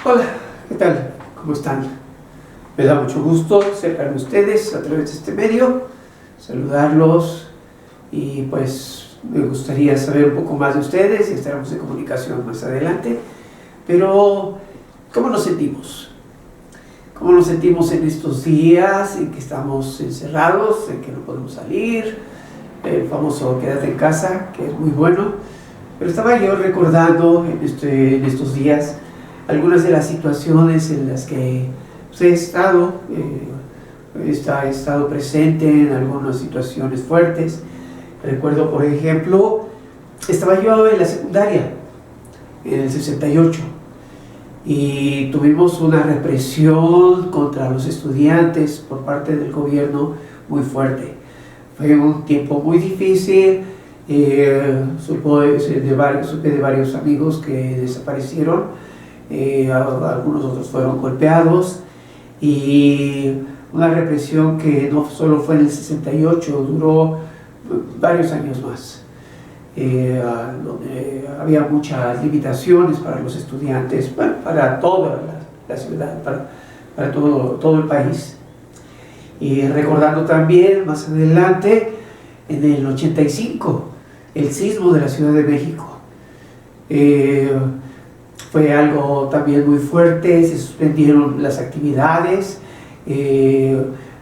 Hola, ¿qué tal? ¿Cómo están? Me da mucho gusto acercarme a ustedes a través de este medio, saludarlos y pues me gustaría saber un poco más de ustedes y estaremos en comunicación más adelante. Pero, ¿cómo nos sentimos? ¿Cómo nos sentimos en estos días en que estamos encerrados, en que no podemos salir? El famoso quédate en casa, que es muy bueno. Pero estaba yo recordando en estos días algunas de las situaciones en las que pues, he estado presente en algunas situaciones fuertes. Recuerdo, por ejemplo, estaba yo en la secundaria, en el 68, y tuvimos una represión contra los estudiantes por parte del gobierno muy fuerte. Fue un tiempo muy difícil. Supe de varios amigos que desaparecieron, algunos otros fueron golpeados, y una represión que no solo fue en el 68, duró varios años más, donde había muchas limitaciones para los estudiantes, bueno, para toda la ciudad, para todo el país. Y recordando también más adelante, en el 85, el sismo de la Ciudad de México. Fue algo también muy fuerte, se suspendieron las actividades,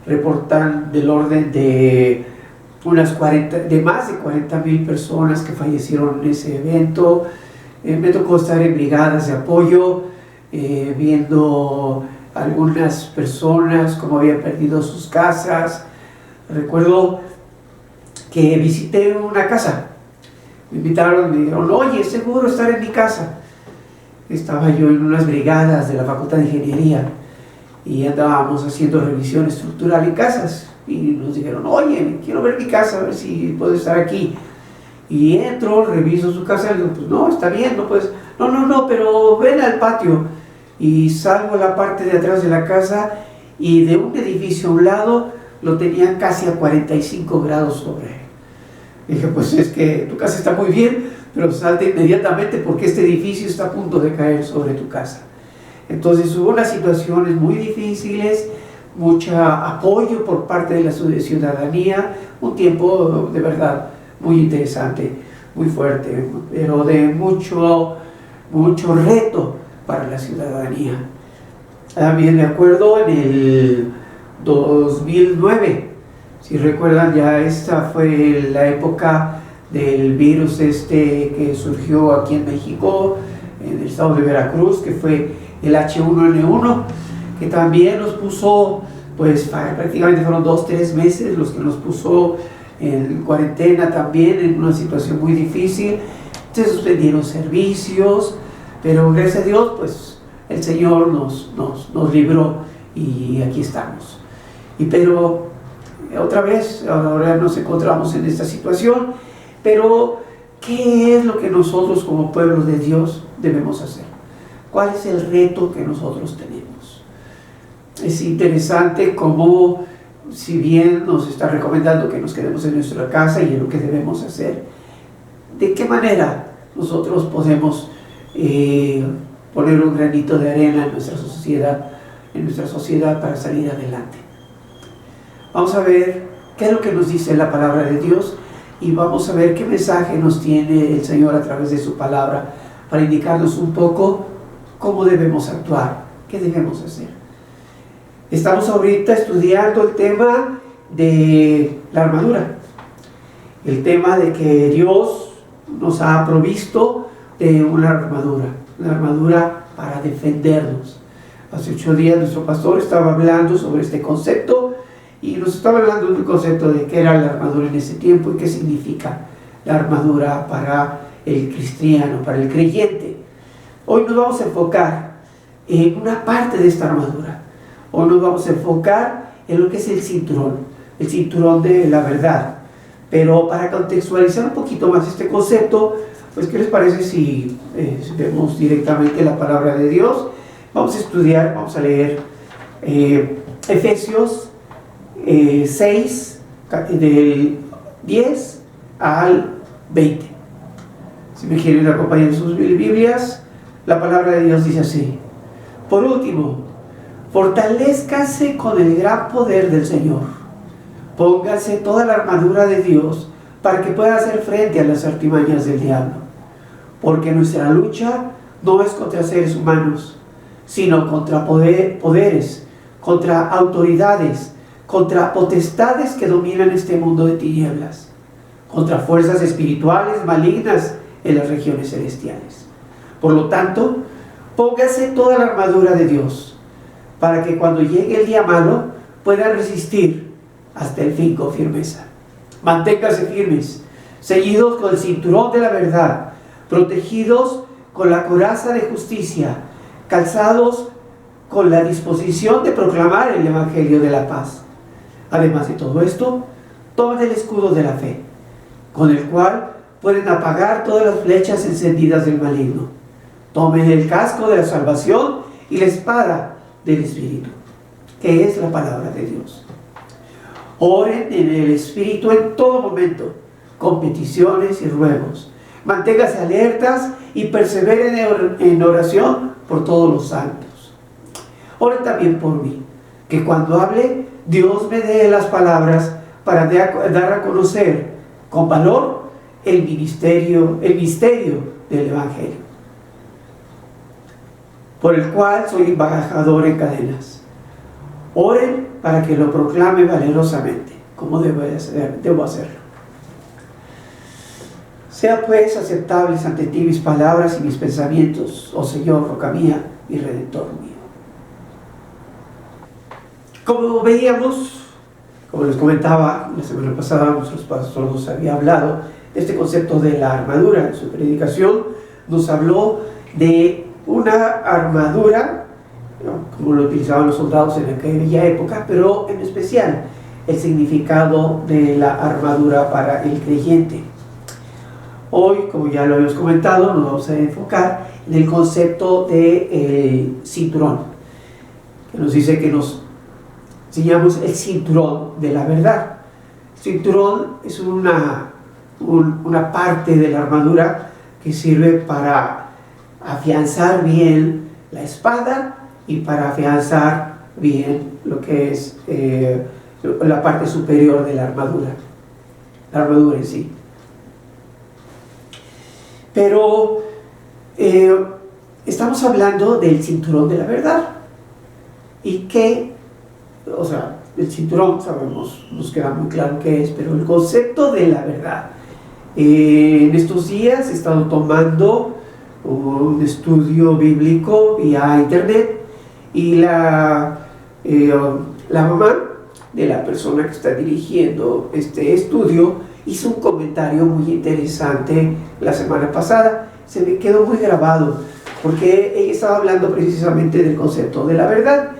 reportan del orden de más de 40,000 personas que fallecieron en ese evento. Me tocó estar en brigadas de apoyo, viendo algunas personas cómo habían perdido sus casas. Recuerdo que visité una casa, me invitaron, me dijeron, oye, ¿es seguro estar en mi casa? Estaba yo en unas brigadas de la Facultad de Ingeniería y andábamos haciendo revisión estructural en casas, y nos dijeron, oye, quiero ver mi casa, a ver si puedo estar aquí. Y entro, reviso su casa, y digo, pues no, está bien, no puedes, no, pero ven al patio. Y salgo a la parte de atrás de la casa, y de un edificio a un lado lo tenían casi a 45 grados sobre él. Dije, pues es que tu casa está muy bien, pero salte inmediatamente porque este edificio está a punto de caer sobre tu casa. Entonces hubo unas situaciones muy difíciles, mucho apoyo por parte de la ciudadanía, un tiempo de verdad muy interesante, muy fuerte, pero de mucho reto para la ciudadanía. También me acuerdo en el 2009, si recuerdan, ya esta fue la época del virus que surgió aquí en México, en el estado de Veracruz, que fue el H1N1, que también nos puso, pues prácticamente fueron 2-3 meses los que nos puso en cuarentena también, en una situación muy difícil. Se suspendieron servicios, pero gracias a Dios, pues el Señor nos libró y aquí estamos. Pero otra vez, ahora nos encontramos en esta situación, pero ¿qué es lo que nosotros como pueblo de Dios debemos hacer? ¿Cuál es el reto que nosotros tenemos? Es interesante cómo, si bien nos está recomendando que nos quedemos en nuestra casa y en lo que debemos hacer, ¿de qué manera nosotros podemos poner un granito de arena en nuestra sociedad para salir adelante? Vamos a ver qué es lo que nos dice la palabra de Dios, y vamos a ver qué mensaje nos tiene el Señor a través de su palabra para indicarnos un poco cómo debemos actuar, qué debemos hacer. Estamos ahorita estudiando el tema de la armadura, el tema de que Dios nos ha provisto de una armadura para defendernos. Hace 8 días nuestro pastor estaba hablando sobre este concepto, y nos estaba hablando del concepto de qué era la armadura en ese tiempo y qué significa la armadura para el cristiano, para el creyente. Hoy nos vamos a enfocar en una parte de esta armadura. Hoy nos vamos a enfocar en lo que es el cinturón de la verdad. Pero para contextualizar un poquito más este concepto, pues ¿qué les parece si vemos directamente la palabra de Dios? Vamos a estudiar, vamos a leer Efesios 6, del 10 al 20. Si me quieren acompañar en sus Biblias, la palabra de Dios dice así: Por último, fortalézcase con el gran poder del Señor. Póngase toda la armadura de Dios para que pueda hacer frente a las artimañas del diablo. Porque nuestra lucha no es contra seres humanos, sino contra poderes, contra autoridades, contra potestades que dominan este mundo de tinieblas, contra fuerzas espirituales malignas en las regiones celestiales. Por lo tanto, póngase toda la armadura de Dios, para que cuando llegue el día malo pueda resistir hasta el fin con firmeza. Manténgase firmes, ceñidos con el cinturón de la verdad, protegidos con la coraza de justicia, calzados con la disposición de proclamar el evangelio de la paz. Además de todo esto, tomen el escudo de la fe, con el cual pueden apagar todas las flechas encendidas del maligno. Tomen el casco de la salvación y la espada del Espíritu, que es la palabra de Dios. Oren en el Espíritu en todo momento, con peticiones y ruegos. Manténganse alertas y perseveren en oración por todos los santos. Oren también por mí, que cuando hable, Dios me dé las palabras para dar a conocer con valor el misterio del Evangelio, por el cual soy embajador en cadenas. Oren para que lo proclame valerosamente, como debo hacerlo. Sea pues aceptables ante ti mis palabras y mis pensamientos, oh Señor, roca mía y redentor mío. Como veíamos, como les comentaba la semana pasada, nuestros pastores nos había hablado de este concepto de la armadura. En su predicación nos habló de una armadura, como lo utilizaban los soldados en aquella época, pero en especial el significado de la armadura para el creyente. Hoy, como ya lo habíamos comentado, nos vamos a enfocar en el concepto del cinturón, que nos dice que nos enseñamos el cinturón de la verdad. El cinturón es una parte de la armadura que sirve para afianzar bien la espada y para afianzar bien lo que es la parte superior de la armadura en sí. Pero estamos hablando del cinturón de la verdad. Y que, el cinturón sabemos, nos queda muy claro qué es, pero el concepto de la verdad. En estos días he estado tomando un estudio bíblico vía internet y la mamá de la persona que está dirigiendo este estudio hizo un comentario muy interesante la semana pasada. Se me quedó muy grabado porque ella estaba hablando precisamente del concepto de la verdad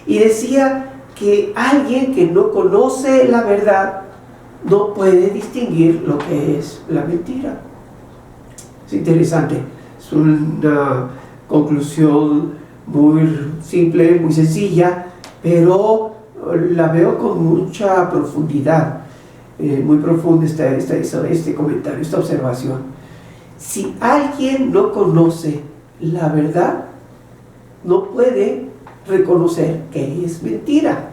y decía que alguien que no conoce la verdad no puede distinguir lo que es la mentira. Es interesante, es una conclusión muy simple, muy sencilla, pero la veo con mucha profundidad. Muy profunda este comentario, esta observación. Si alguien no conoce la verdad, no puede reconocer que es mentira.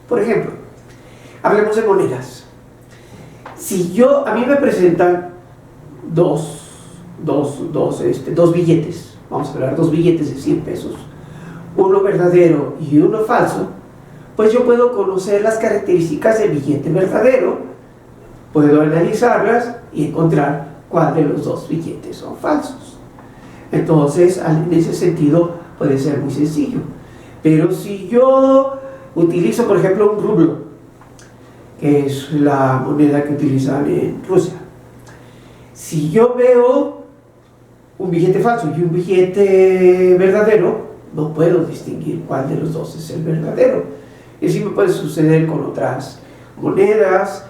Por ejemplo, hablemos de monedas. Si a mí me presentan dos billetes, vamos a hablar, dos billetes de 100 pesos, uno verdadero y uno falso, pues yo puedo conocer las características del billete verdadero, puedo analizarlas y encontrar cuál de los dos billetes son falsos. Entonces, en ese sentido, puede ser muy sencillo. Pero si yo utilizo, por ejemplo, un rublo, que es la moneda que utilizan en Rusia, si yo veo un billete falso y un billete verdadero, no puedo distinguir cuál de los dos es el verdadero. Y así me puede suceder con otras monedas,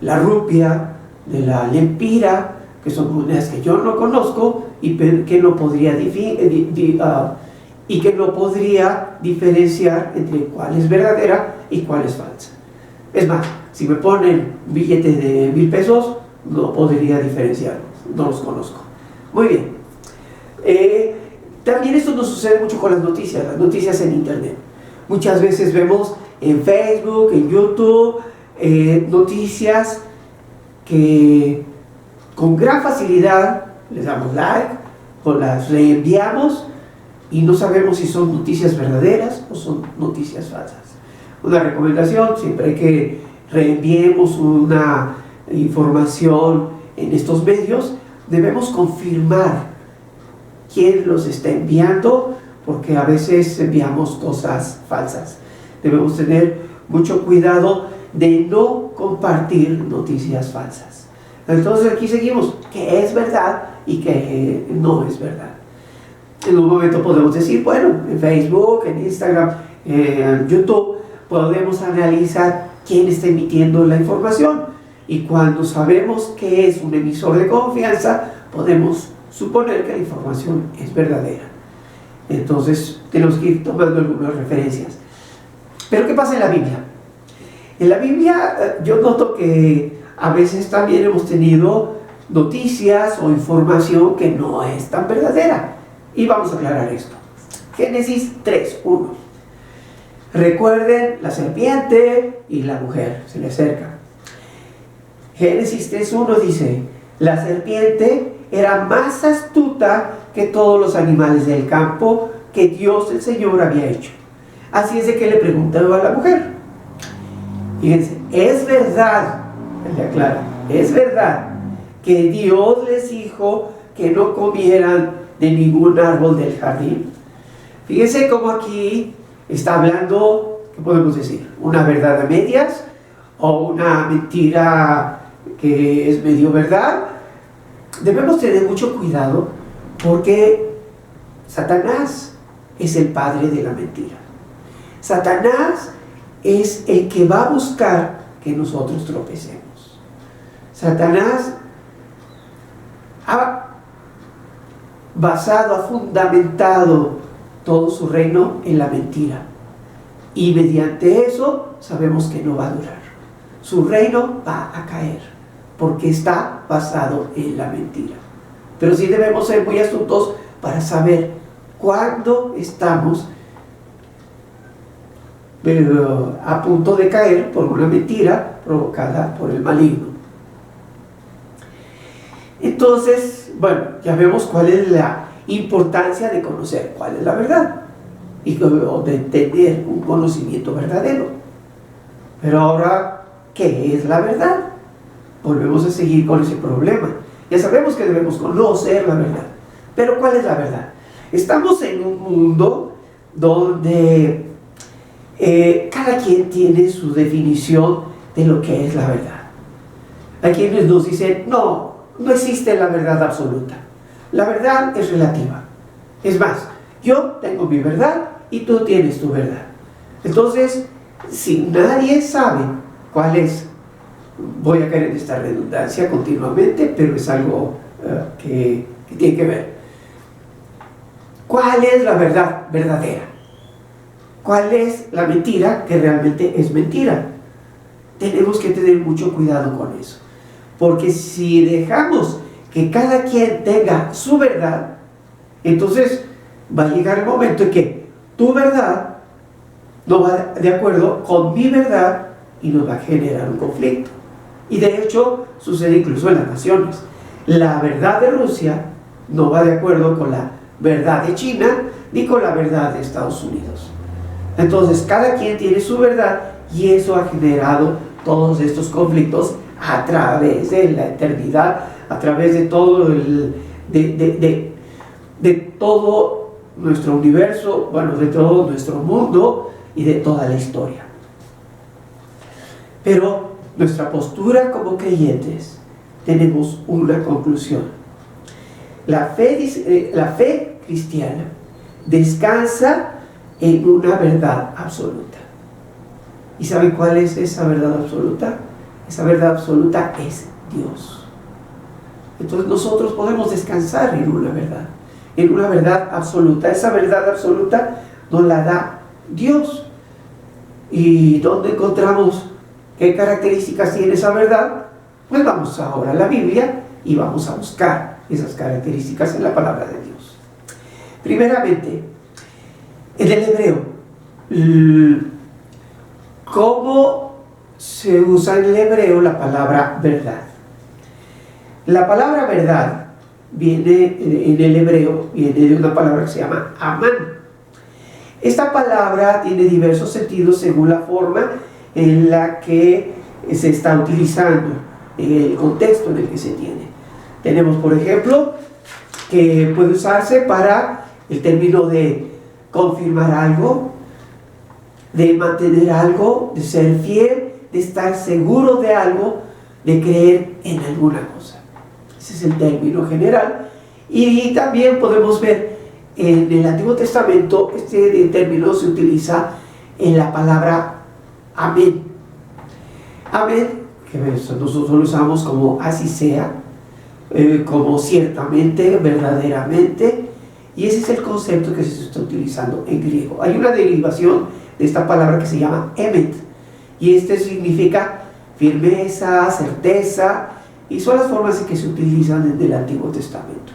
la rupia, de la lempira, que son monedas que yo no conozco y que no podría diferenciar entre cuál es verdadera y cuál es falsa. Es más, si me ponen un billete de 1000 pesos, no podría diferenciarlos, no los conozco. Muy bien. También esto nos sucede mucho con las noticias en internet. Muchas veces vemos en Facebook, en YouTube, noticias que con gran facilidad les damos like o las reenviamos y no sabemos si son noticias verdaderas o son noticias falsas. Una recomendación: siempre que reenviemos una información en estos medios, debemos confirmar quién los está enviando, porque a veces enviamos cosas falsas. Debemos tener mucho cuidado de no compartir noticias falsas. Entonces aquí seguimos qué es verdad y qué no es verdad. En un momento podemos decir, bueno, en Facebook, en Instagram, en YouTube, podemos analizar quién está emitiendo la información, y cuando sabemos que es un emisor de confianza, podemos suponer que la información es verdadera. Entonces tenemos que ir tomando algunas referencias. Pero ¿qué pasa en la Biblia? En la Biblia yo noto que a veces también hemos tenido noticias o información que no es tan verdadera, y vamos a aclarar esto. Génesis 3:1. Recuerden la serpiente y la mujer, se le acerca. Génesis 3:1 dice: la serpiente era más astuta que todos los animales del campo que Dios el Señor había hecho. Así es de que le preguntaba a la mujer. Fíjense, es verdad, él le aclara, es verdad que Dios les dijo que no comieran de ningún árbol del jardín. Fíjense cómo aquí está hablando, ¿qué podemos decir? ¿Una verdad a medias o una mentira que es medio verdad? Debemos tener mucho cuidado, porque Satanás es el padre de la mentira. Satanás es el que va a buscar que nosotros tropecemos. Satanás ha fundamentado todo su reino en la mentira, y mediante eso sabemos que no va a durar. Su reino va a caer porque está basado en la mentira. Pero sí debemos ser muy astutos para saber cuándo estamos a punto de caer por una mentira provocada por el maligno. Entonces, bueno, ya vemos cuál es la importancia de conocer cuál es la verdad y de tener un conocimiento verdadero. Pero ahora, ¿qué es la verdad? Volvemos a seguir con ese problema. Ya sabemos que debemos conocer la verdad, pero ¿cuál es la verdad? Estamos en un mundo donde cada quien tiene su definición de lo que es la verdad. Hay quienes nos dicen, no existe la verdad absoluta. La verdad es relativa. Es más, yo tengo mi verdad y tú tienes tu verdad. Entonces, si nadie sabe cuál es, voy a caer en esta redundancia continuamente, pero es algo que tiene que ver. ¿Cuál es la verdad verdadera? ¿Cuál es la mentira que realmente es mentira? Tenemos que tener mucho cuidado con eso, porque si dejamos que cada quien tenga su verdad, entonces va a llegar el momento en que tu verdad no va de acuerdo con mi verdad y nos va a generar un conflicto. Y de hecho sucede incluso en las naciones. La verdad de Rusia no va de acuerdo con la verdad de China ni con la verdad de Estados Unidos. Entonces cada quien tiene su verdad, y eso ha generado todos estos conflictos a través de la eternidad, a través de todo de todo nuestro universo, bueno, de todo nuestro mundo y de toda la historia. Pero nuestra postura como creyentes, tenemos una conclusión. La fe cristiana descansa en una verdad absoluta. ¿Y saben cuál es esa verdad absoluta? Esa verdad absoluta es Dios. Entonces nosotros podemos descansar en una verdad absoluta. Esa verdad absoluta nos la da Dios. ¿Y dónde encontramos qué características tiene esa verdad? Pues vamos ahora a la Biblia y vamos a buscar esas características en la palabra de Dios. Primeramente, en el hebreo, ¿cómo se usa en el hebreo la palabra verdad? La palabra verdad viene en el hebreo, viene de una palabra que se llama amán. Esta palabra tiene diversos sentidos según la forma en la que se está utilizando, en el contexto en el que se tiene. Tenemos, por ejemplo, que puede usarse para el término de confirmar algo, de mantener algo, de ser fiel, de estar seguro de algo, de creer en alguna cosa. Ese es el término general. Y también podemos ver en el Antiguo Testamento, este término se utiliza en la palabra amén. Amén, que nosotros lo usamos como así sea, como ciertamente, verdaderamente, y ese es el concepto que se está utilizando en griego. Hay una derivación de esta palabra que se llama emet, y este significa firmeza, certeza, y son las formas en que se utilizan en el Antiguo Testamento.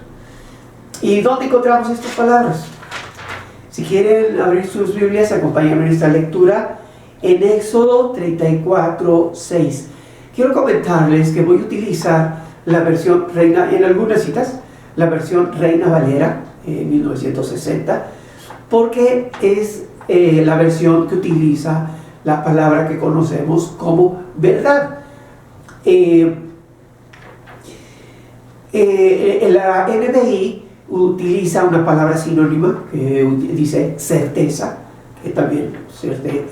¿Y dónde encontramos estas palabras? Si quieren abrir sus Biblias, acompáñenme en esta lectura en Éxodo 34:6. Quiero comentarles que voy a utilizar la versión Reina, en algunas citas, la versión Reina Valera, 1960, porque es la versión que utiliza la palabra que conocemos como verdad. La NBI utiliza una palabra sinónima que dice certeza, que también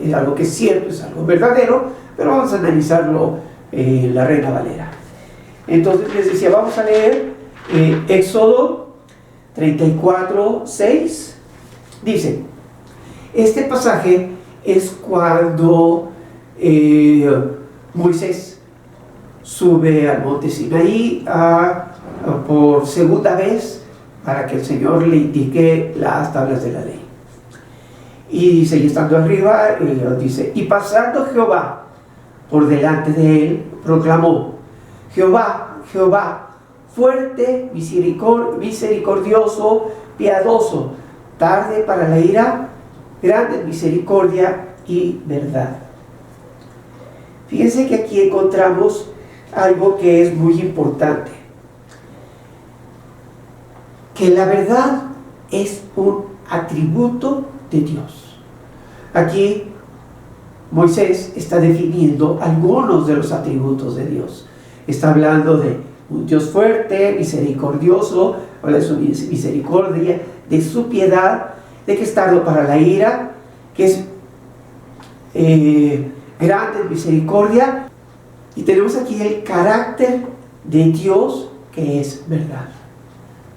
es algo que es cierto, es algo verdadero, pero vamos a analizarlo en la Reina Valera. Entonces les decía, vamos a leer Éxodo 34:6. Dice, este pasaje es cuando Moisés sube al monte Sinaí por segunda vez para que el Señor le indique las tablas de la ley. Y dice, y estando arriba, dice, y pasando Jehová por delante de él, proclamó, Jehová, Jehová, fuerte, misericordioso, piadoso, tarde para la ira, grande en misericordia y verdad. Fíjense que aquí encontramos algo que es muy importante, que la verdad es un atributo de Dios. Aquí Moisés está definiendo algunos de los atributos de Dios. Está hablando de un Dios fuerte, misericordioso, habla de su misericordia, de su piedad, de que es tardo para la ira, que es grande en misericordia. Y tenemos aquí el carácter de Dios, que es verdad.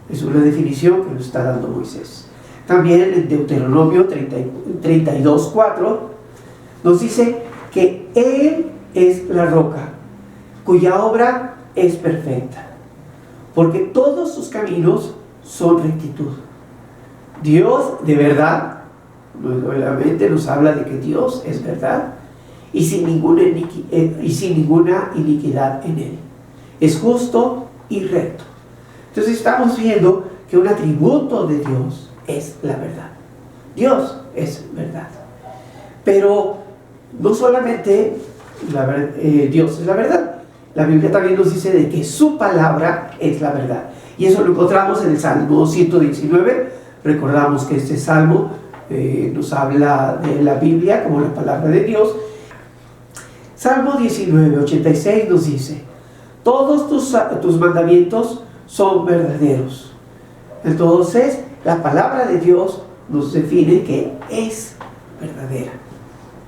Es una definición que nos está dando Moisés. También en Deuteronomio 32:4 nos dice que Él es la roca, cuya obra es perfecta, porque todos sus caminos son rectitud. Dios de verdad, nuevamente nos habla de que Dios es verdad y sin ninguna iniquidad en Él. Es justo y recto. Entonces estamos viendo que un atributo de Dios es la verdad. Dios es verdad. Pero no solamente Dios es la verdad. La Biblia también nos dice de que su palabra es la verdad. Y eso lo encontramos en el Salmo 119. Recordamos que este Salmo nos habla de la Biblia como la palabra de Dios. Salmo 19:86 nos dice, todos tus mandamientos son verdaderos. Entonces, la palabra de Dios nos define que es verdadera.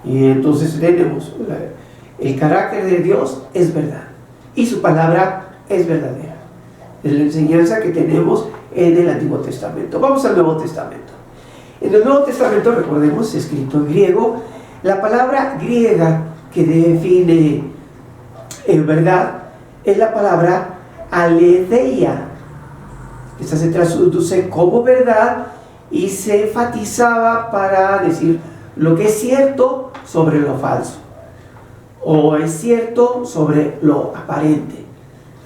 Y entonces tenemos el carácter de Dios es verdad y su palabra es verdadera. Es la enseñanza que tenemos en el Antiguo Testamento. Vamos al Nuevo Testamento. En el Nuevo Testamento, recordemos, escrito en griego, la palabra griega que define verdad es la palabra aletheia. Esta se traduce como verdad y se enfatizaba para decir lo que es cierto sobre lo falso, o es cierto sobre lo aparente.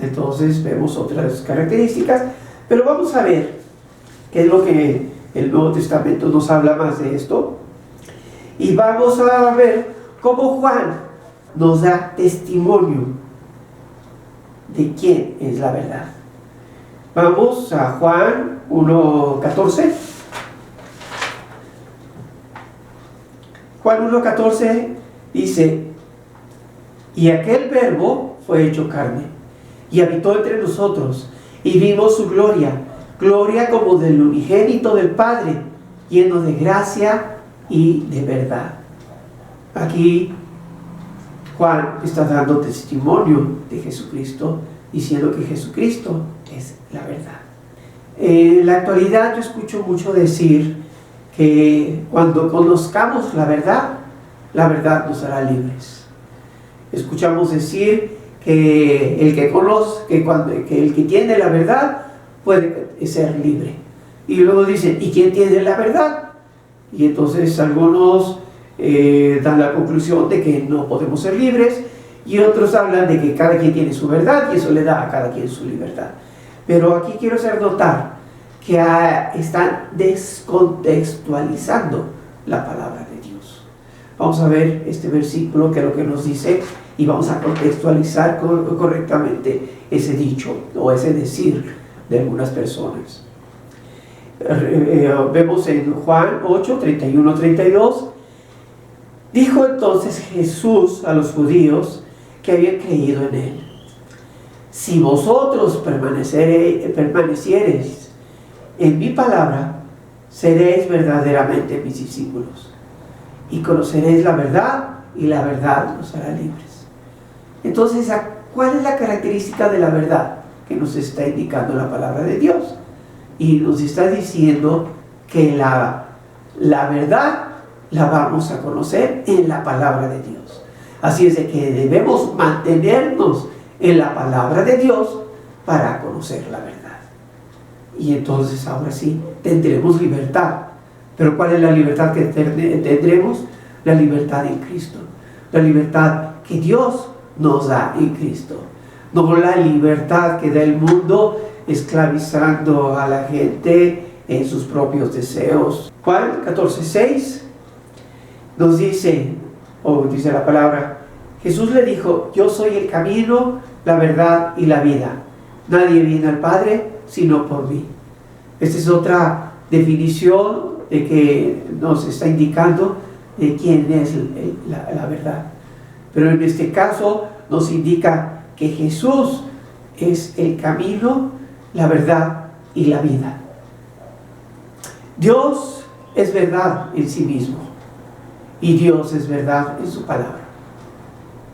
Entonces vemos otras características, pero vamos a ver qué es lo que el Nuevo Testamento nos habla más de esto. Y vamos a ver cómo Juan nos da testimonio de quién es la verdad. Vamos a Juan 1:14. Juan 1:14 dice: y aquel verbo fue hecho carne y habitó entre nosotros, y vimos su gloria, gloria como del unigénito del Padre, lleno de gracia y de verdad. Aquí Juan está dando testimonio de Jesucristo, diciendo que Jesucristo es la verdad. En la actualidad yo escucho mucho decir que cuando conozcamos la verdad nos hará libres. Escuchamos decir que el que conoce, que el que tiene la verdad puede ser libre. Y luego dicen, ¿y quién tiene la verdad? Y entonces algunos dan la conclusión de que no podemos ser libres, y otros hablan de que cada quien tiene su verdad y eso le da a cada quien su libertad. Pero aquí quiero hacer notar que están descontextualizando la palabra de Dios. Vamos a ver este versículo, que es lo que nos dice, y vamos a contextualizar correctamente ese dicho o ese decir de algunas personas. Vemos en Juan 8, 31, 32. Dijo entonces Jesús a los judíos que habían creído en él: si vosotros permaneciereis en mi palabra, seréis verdaderamente mis discípulos, y conoceréis la verdad, y la verdad os hará libres. Entonces, ¿cuál es la característica de la verdad que nos está indicando la palabra de Dios? Y nos está diciendo que la verdad la vamos a conocer en la palabra de Dios. Así es de que debemos mantenernos en la palabra de Dios para conocer la verdad. Y entonces ahora sí tendremos libertad. Pero ¿cuál es la libertad que tendremos? La libertad en Cristo. La libertad que Dios nos da en Cristo. No la libertad que da el mundo, esclavizando a la gente en sus propios deseos. Juan 14:6 nos dice, dice la palabra: Jesús le dijo: yo soy el camino, la verdad y la vida. Nadie viene al Padre sino por mí. Esta es otra definición de que nos está indicando de quién es la verdad. Pero en este caso nos indica que Jesús es el camino, la verdad y la vida. Dios es verdad en sí mismo, y Dios es verdad en su palabra.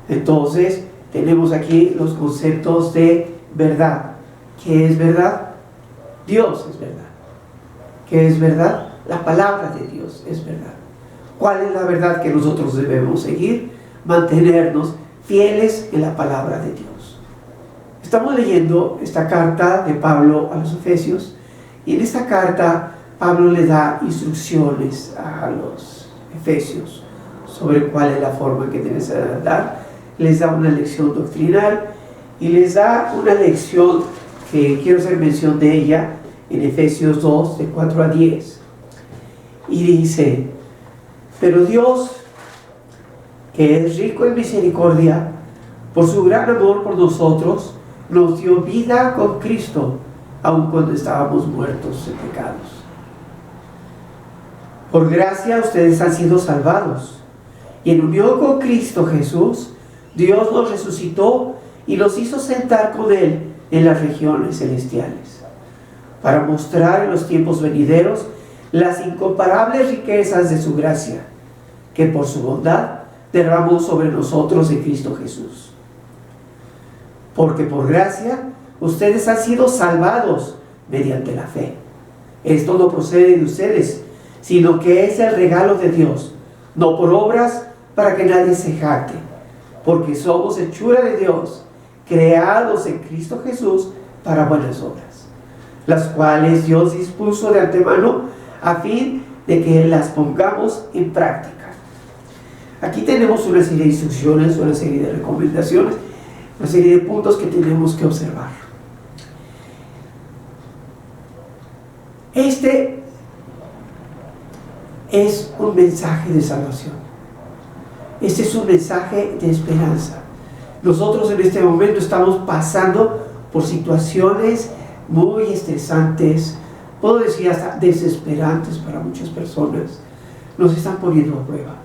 Entonces tenemos aquí los conceptos de verdad. ¿Qué es verdad? Dios es verdad. ¿Qué es verdad? La palabra de Dios es verdad. ¿Cuál es la verdad que nosotros debemos seguir? Mantenernos fieles en la palabra de Dios. Estamos leyendo esta carta de Pablo a los Efesios, y en esta carta Pablo le da instrucciones a los Efesios sobre cuál es la forma que deben dar. Les da una lección doctrinal y les da una lección que quiero hacer mención de ella en Efesios 2, de 4 a 10. Y dice: pero Dios, que es rico en misericordia, por su gran amor por nosotros, nos dio vida con Cristo, aun cuando estábamos muertos en pecados. Por gracia ustedes han sido salvados, y en unión con Cristo Jesús, Dios nos resucitó y nos hizo sentar con Él en las regiones celestiales, para mostrar en los tiempos venideros las incomparables riquezas de su gracia, que por su bondad derramó sobre nosotros en Cristo Jesús. Porque por gracia ustedes han sido salvados mediante la fe. Esto no procede de ustedes, sino que es el regalo de Dios, no por obras, para que nadie se jacte, porque somos hechura de Dios, creados en Cristo Jesús para buenas obras, las cuales Dios dispuso de antemano a fin de que las pongamos en práctica. Aquí tenemos una serie de instrucciones, una serie de recomendaciones, una serie de puntos que tenemos que observar. es un mensaje de salvación. Este es un mensaje de esperanza. Nosotros en este momento estamos pasando por situaciones muy estresantes, puedo decir hasta desesperantes para muchas personas. Nos están poniendo a prueba.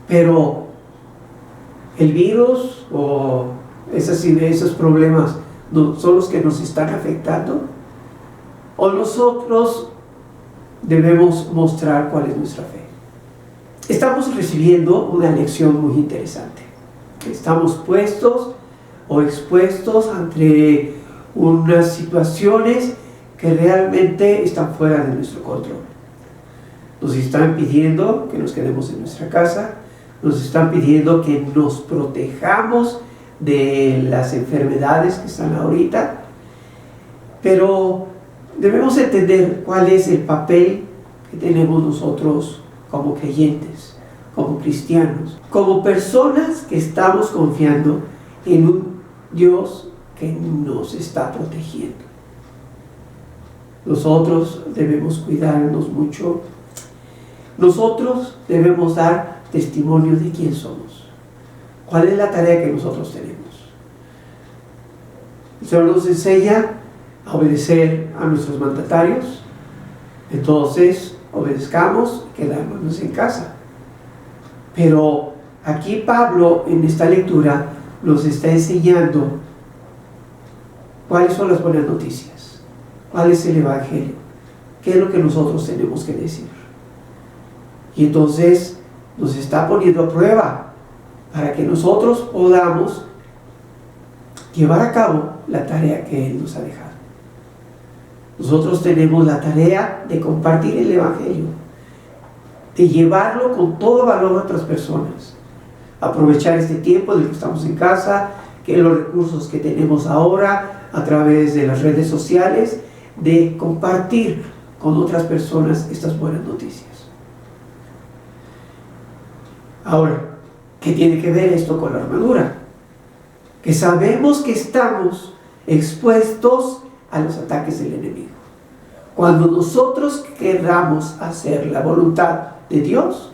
Pero el virus o esos problemas son los que nos están afectando, o nosotros debemos mostrar cuál es nuestra fe. Estamos recibiendo una lección muy interesante. Estamos puestos o expuestos ante unas situaciones que realmente están fuera de nuestro control. Nos están pidiendo que nos quedemos en nuestra casa, nos están pidiendo que nos protejamos de las enfermedades que están ahorita, pero debemos entender cuál es el papel que tenemos nosotros como creyentes, como cristianos, como personas que estamos confiando en un Dios que nos está protegiendo. Nosotros debemos cuidarnos mucho. Nosotros debemos dar testimonio de quién somos. ¿Cuál es la tarea que nosotros tenemos? El Señor nos enseña a obedecer a nuestros mandatarios. Entonces, obedezcamos, quedémonos en casa. Pero aquí Pablo, en esta lectura, nos está enseñando cuáles son las buenas noticias, cuál es el Evangelio, qué es lo que nosotros tenemos que decir. Y entonces nos está poniendo a prueba para que nosotros podamos llevar a cabo la tarea que Él nos ha dejado. Nosotros tenemos la tarea de compartir el Evangelio, de llevarlo con todo valor a otras personas, aprovechar este tiempo en el que estamos en casa, que los recursos que tenemos ahora a través de las redes sociales, de compartir con otras personas estas buenas noticias. Ahora, ¿qué tiene que ver esto con la armadura? Que sabemos que estamos expuestos a los ataques del enemigo. Cuando nosotros queramos hacer la voluntad de Dios,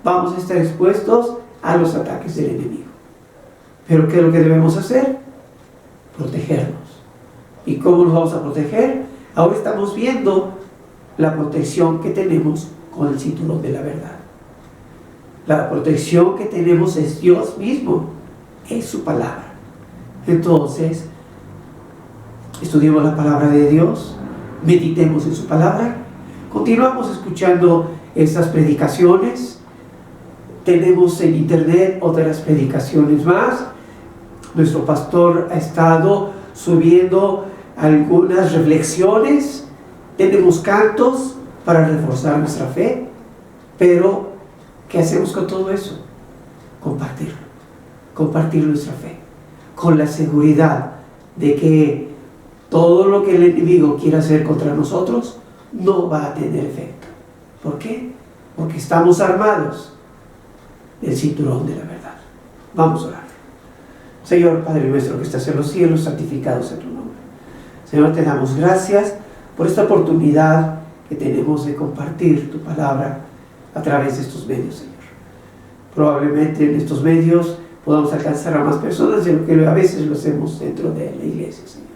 vamos a estar expuestos a los ataques del enemigo. ¿Pero qué es lo que debemos hacer? Protegernos. ¿Y cómo nos vamos a proteger? Ahora estamos viendo la protección que tenemos con el cinturón de la verdad. La protección que tenemos es Dios mismo, es su palabra. Entonces, estudiemos la palabra de Dios, meditemos en su palabra, continuamos escuchando estas predicaciones. Tenemos en internet otras predicaciones más. Nuestro pastor ha estado subiendo algunas reflexiones. Tenemos cantos para reforzar nuestra fe. Pero, ¿qué hacemos con todo eso? Compartirlo. Compartir nuestra fe. Con la seguridad de que todo lo que el enemigo quiera hacer contra nosotros no va a tener efecto. ¿Por qué? Porque estamos armados del cinturón de la verdad. Vamos a orar. Señor Padre nuestro que estás en los cielos, santificado sea tu nombre. Señor, te damos gracias por esta oportunidad que tenemos de compartir tu palabra a través de estos medios, Señor. Probablemente en estos medios podamos alcanzar a más personas de lo que a veces lo hacemos dentro de la iglesia, Señor.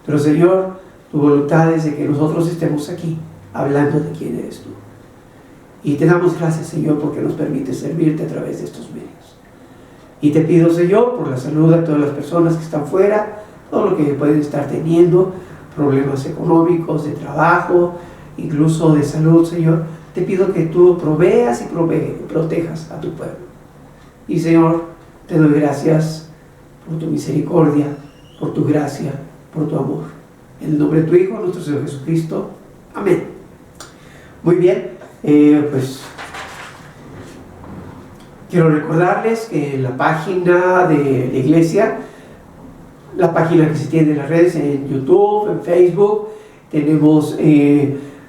Pero, Señor, tu voluntad es de que nosotros estemos aquí hablando de quién eres tú. Y te damos gracias, Señor, porque nos permite servirte a través de estos medios. Y te pido, Señor, por la salud a todas las personas que están fuera, todo lo que pueden estar teniendo, problemas económicos, de trabajo, incluso de salud, Señor. Te pido que tú proveas y protejas a tu pueblo. Y, Señor, te doy gracias por tu misericordia, por tu gracia, por tu amor. En el nombre de tu Hijo, nuestro Señor Jesucristo. Amén. Muy bien, pues quiero recordarles que en la página de la iglesia, la página que se tiene en las redes, en YouTube, en Facebook, tenemos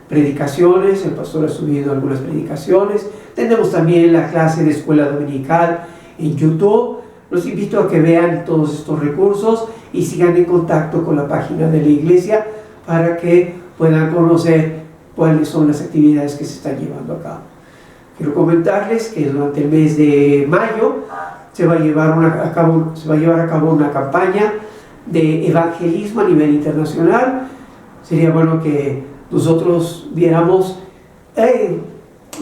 predicaciones. El pastor ha subido algunas predicaciones. Tenemos también la clase de escuela dominical en YouTube. Los invito a que vean todos estos recursos y sigan en contacto con la página de la iglesia para que puedan conocer cuáles son las actividades que se están llevando a cabo. Quiero comentarles que durante el mes de mayo se va a llevar a cabo una campaña de evangelismo a nivel internacional. Sería bueno que nosotros viéramos,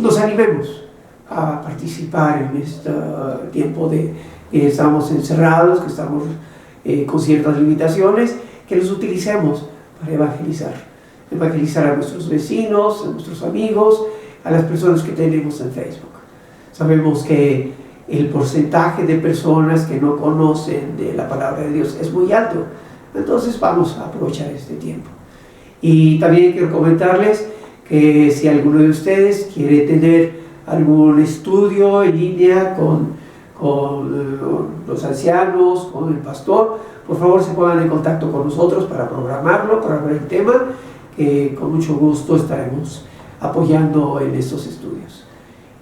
nos animemos a participar en este tiempo de que estamos encerrados, que estamos con ciertas limitaciones, que los utilicemos para evangelizar a nuestros vecinos, a nuestros amigos, a las personas que tenemos en Facebook. Sabemos que el porcentaje de personas que no conocen de la palabra de Dios es muy alto, entonces vamos a aprovechar este tiempo. Y también quiero comentarles que si alguno de ustedes quiere tener algún estudio en línea con los ancianos, con el pastor, por favor se pongan en contacto con nosotros para programarlo, para ver el tema, que con mucho gusto estaremos apoyando en estos estudios.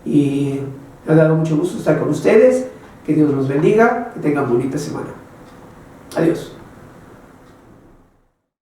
Y me ha dado mucho gusto estar con ustedes. Que Dios los bendiga, que tengan bonita semana. Adiós.